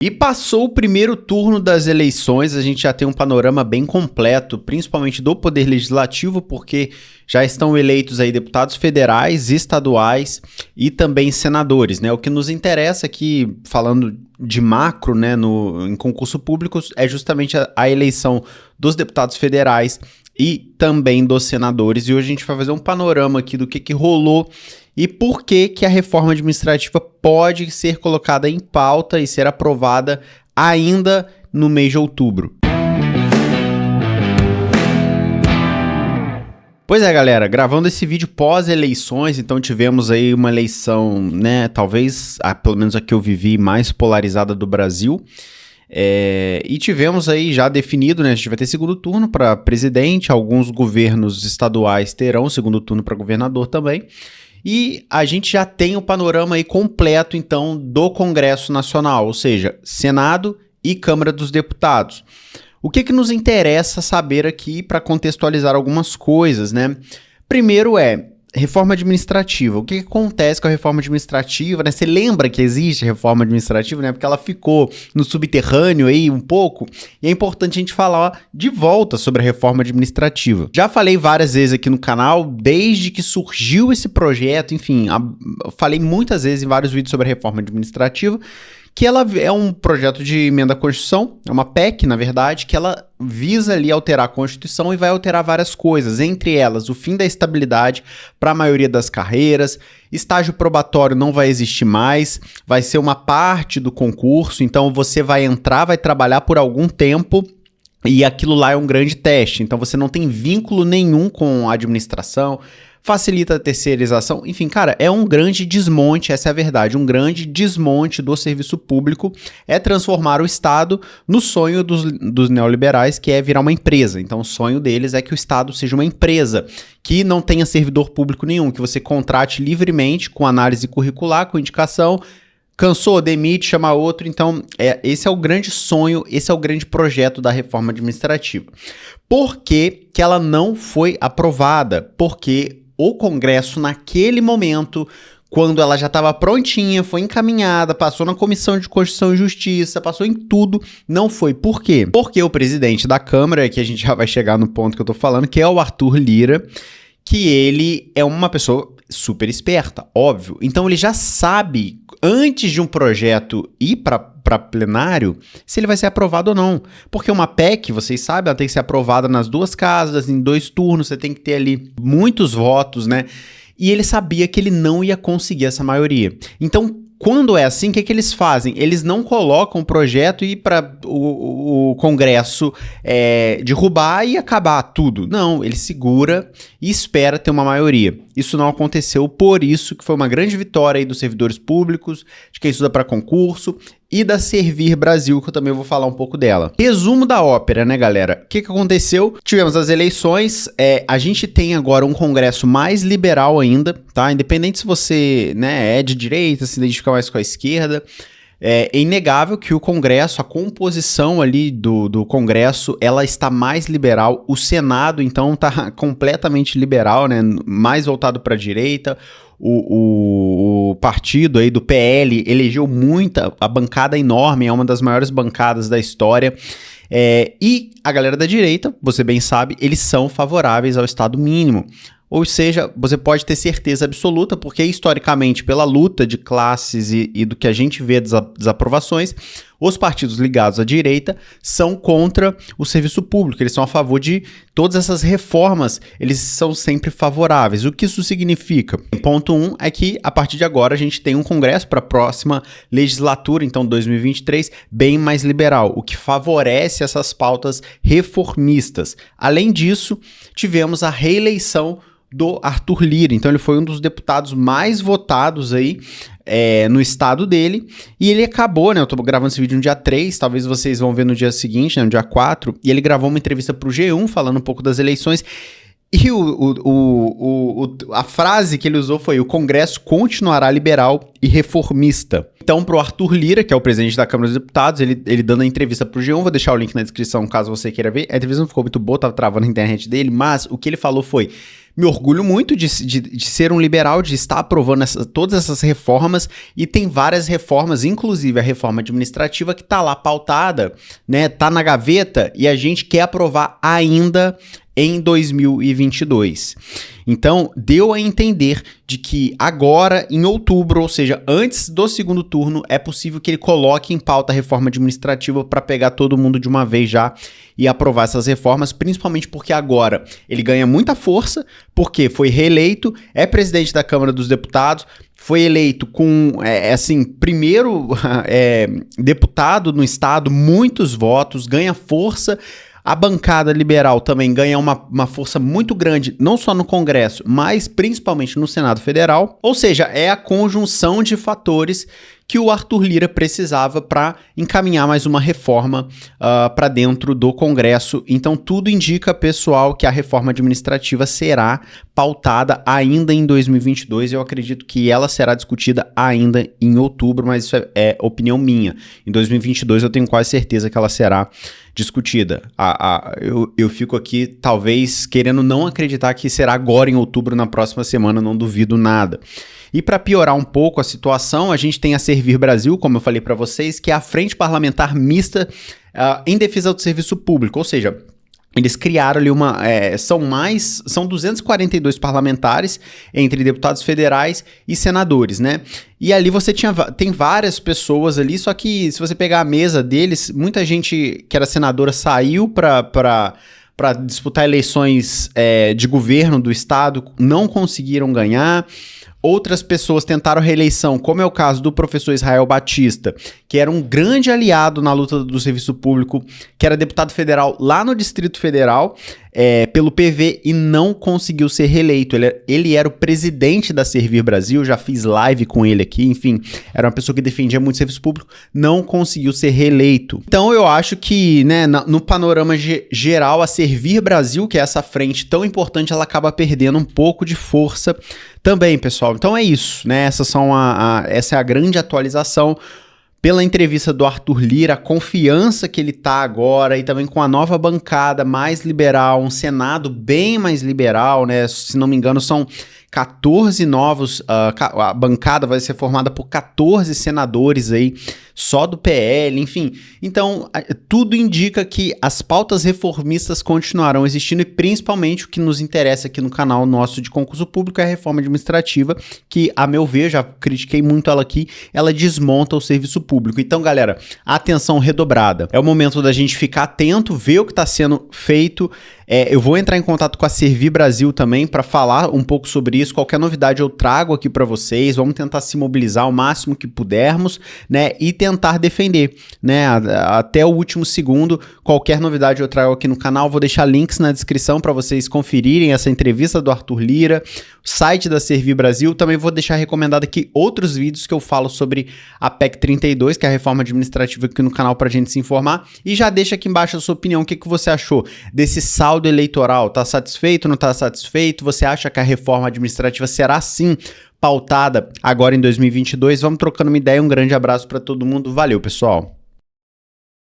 E passou o primeiro turno das eleições, a gente já tem um panorama bem completo, principalmente do Poder Legislativo, porque já estão eleitos aí deputados federais, estaduais e também senadores, né? O que nos interessa aqui, falando de macro, né, em concurso público, é justamente a eleição dos deputados federais e também dos senadores. E hoje a gente vai fazer um panorama aqui do que rolou e por que a reforma administrativa pode ser colocada em pauta e ser aprovada ainda no mês de outubro. Pois é, galera, gravando esse vídeo pós-eleições, então tivemos aí uma eleição, né, talvez, pelo menos a que eu vivi, mais polarizada do Brasil. E tivemos aí já definido, né, a gente vai ter segundo turno para presidente, alguns governos estaduais terão segundo turno para governador também. E a gente já tem o panorama aí completo, então, do Congresso Nacional, ou seja, Senado e Câmara dos Deputados. O que nos interessa saber aqui para contextualizar algumas coisas, né? Primeiro reforma administrativa. O que acontece com a reforma administrativa, né? Você lembra que existe reforma administrativa, né? Porque ela ficou no subterrâneo aí um pouco, e é importante a gente falar de volta sobre a reforma administrativa. Já falei várias vezes aqui no canal, desde que surgiu esse projeto, enfim, falei muitas vezes em vários vídeos sobre a reforma administrativa, que ela é um projeto de emenda à Constituição, é uma PEC, na verdade, que ela visa ali alterar a Constituição e vai alterar várias coisas, entre elas o fim da estabilidade para a maioria das carreiras, estágio probatório não vai existir mais, vai ser uma parte do concurso, então você vai entrar, vai trabalhar por algum tempo, e aquilo lá é um grande teste, então você não tem vínculo nenhum com a administração, facilita a terceirização, enfim, cara, é um grande desmonte, essa é a verdade, um grande desmonte do serviço público é transformar o Estado no sonho dos neoliberais, que é virar uma empresa. Então o sonho deles é que o Estado seja uma empresa, que não tenha servidor público nenhum, que você contrate livremente com análise curricular, com indicação, cansou, demite, chama outro. Então, esse é o grande sonho, esse é o grande projeto da reforma administrativa. Por que ela não foi aprovada? Porque o Congresso, naquele momento, quando ela já estava prontinha, foi encaminhada, passou na Comissão de Constituição e Justiça, passou em tudo, não foi. Por quê? Porque o presidente da Câmara, que a gente já vai chegar no ponto que eu tô falando, que é o Arthur Lira, que ele é uma pessoa super esperta, óbvio. Então ele já sabe, antes de um projeto ir para plenário, se ele vai ser aprovado ou não. Porque uma PEC, vocês sabem, ela tem que ser aprovada nas duas casas, em 2 turnos, você tem que ter ali muitos votos, né? E ele sabia que ele não ia conseguir essa maioria. Então, quando é assim, o que eles fazem? Eles não colocam o projeto e ir para o Congresso derrubar e acabar tudo. Não, ele segura e espera ter uma maioria. Isso não aconteceu, por isso que foi uma grande vitória aí dos servidores públicos, de quem estuda para concurso, e da Servir Brasil, que eu também vou falar um pouco dela. Resumo da ópera, né, galera? O que aconteceu? Tivemos as eleições, a gente tem agora um Congresso mais liberal ainda, tá? Independente se você, né, é de direita, se identifica mais com a esquerda, é inegável que o Congresso, a composição ali do Congresso, ela está mais liberal. O Senado, então, está completamente liberal, né? Mais voltado para a direita. O partido aí do PL elegeu a bancada enorme, é uma das maiores bancadas da história. E a galera da direita, você bem sabe, eles são favoráveis ao Estado mínimo. Ou seja, você pode ter certeza absoluta, porque historicamente, pela luta de classes e do que a gente vê das desaprovações, os partidos ligados à direita são contra o serviço público, eles são a favor de todas essas reformas, eles são sempre favoráveis. O que isso significa? Ponto 1 é que, a partir de agora, a gente tem um Congresso para a próxima legislatura, então 2023, bem mais liberal, o que favorece essas pautas reformistas. Além disso, tivemos a reeleição do Arthur Lira, então ele foi um dos deputados mais votados aí no estado dele, e ele acabou, né, eu tô gravando esse vídeo no dia 3, talvez vocês vão ver no dia seguinte, né, no dia 4, e ele gravou uma entrevista pro G1 falando um pouco das eleições, e a frase que ele usou foi: o Congresso continuará liberal e reformista. Então, pro Arthur Lira, que é o presidente da Câmara dos Deputados, ele dando a entrevista pro G1, vou deixar o link na descrição caso você queira ver. A entrevista não ficou muito boa, tava travando a internet dele, mas o que ele falou foi: me orgulho muito de ser um liberal, de estar aprovando todas essas reformas, e tem várias reformas, inclusive a reforma administrativa que está lá pautada, né, tá na gaveta, e a gente quer aprovar ainda em 2022. Então, deu a entender de que agora, em outubro, ou seja, antes do segundo turno, é possível que ele coloque em pauta a reforma administrativa para pegar todo mundo de uma vez já e aprovar essas reformas, principalmente porque agora ele ganha muita força, porque foi reeleito, é presidente da Câmara dos Deputados, foi eleito com, primeiro deputado no estado, muitos votos, ganha força. A bancada liberal também ganha uma força muito grande, não só no Congresso, mas principalmente no Senado Federal. Ou seja, é a conjunção de fatores que o Arthur Lira precisava para encaminhar mais uma reforma para dentro do Congresso. Então, tudo indica, pessoal, que a reforma administrativa será pautada ainda em 2022. Eu acredito que ela será discutida ainda em outubro, mas isso é opinião minha. Em 2022, eu tenho quase certeza que ela será discutida. Eu fico aqui, talvez, querendo não acreditar que será agora em outubro, na próxima semana, não duvido nada. E para piorar um pouco a situação, a gente tem a Servir Brasil, como eu falei para vocês, que é a Frente Parlamentar Mista em defesa do serviço público, ou seja, eles criaram ali são 242 parlamentares, entre deputados federais e senadores, né? E ali tem várias pessoas ali, só que se você pegar a mesa deles, muita gente que era senadora saiu para disputar eleições de governo do estado, não conseguiram ganhar. Outras pessoas tentaram reeleição, como é o caso do professor Israel Batista, que era um grande aliado na luta do serviço público, que era deputado federal lá no Distrito Federal, pelo PV, e não conseguiu ser reeleito. Ele era o presidente da Servir Brasil, já fiz live com ele aqui, enfim, era uma pessoa que defendia muito o serviço público, não conseguiu ser reeleito. Então eu acho que, né, no panorama geral, a Servir Brasil, que é essa frente tão importante, ela acaba perdendo um pouco de força também, pessoal. Então é isso, né? Essa é a grande atualização. Pela entrevista do Arthur Lira, a confiança que ele tá agora, e também com a nova bancada mais liberal, um Senado bem mais liberal, né? Se não me engano, são 14 novos, a bancada vai ser formada por 14 senadores aí, só do PL, enfim. Então, tudo indica que as pautas reformistas continuarão existindo, e principalmente o que nos interessa aqui no canal nosso de concurso público é a reforma administrativa, que, a meu ver, já critiquei muito ela aqui, ela desmonta o serviço público. Então, galera, atenção redobrada. É o momento da gente ficar atento, ver o que está sendo feito. Eu vou entrar em contato com a Servir Brasil também para falar um pouco sobre isso. Qualquer novidade eu trago aqui para vocês. Vamos tentar se mobilizar o máximo que pudermos, né? E tentar defender, né? Até o último segundo. Qualquer novidade eu trago aqui no canal. Vou deixar links na descrição para vocês conferirem essa entrevista do Arthur Lira, o site da Servir Brasil. Também vou deixar recomendado aqui outros vídeos que eu falo sobre a PEC 32, que é a reforma administrativa, aqui no canal para a gente se informar. E já deixa aqui embaixo a sua opinião. O que você achou desse saldo eleitoral? Tá satisfeito, não tá satisfeito? Você acha que a reforma administrativa será sim pautada agora em 2022? Vamos trocando uma ideia. Um grande abraço para todo mundo. Valeu, pessoal!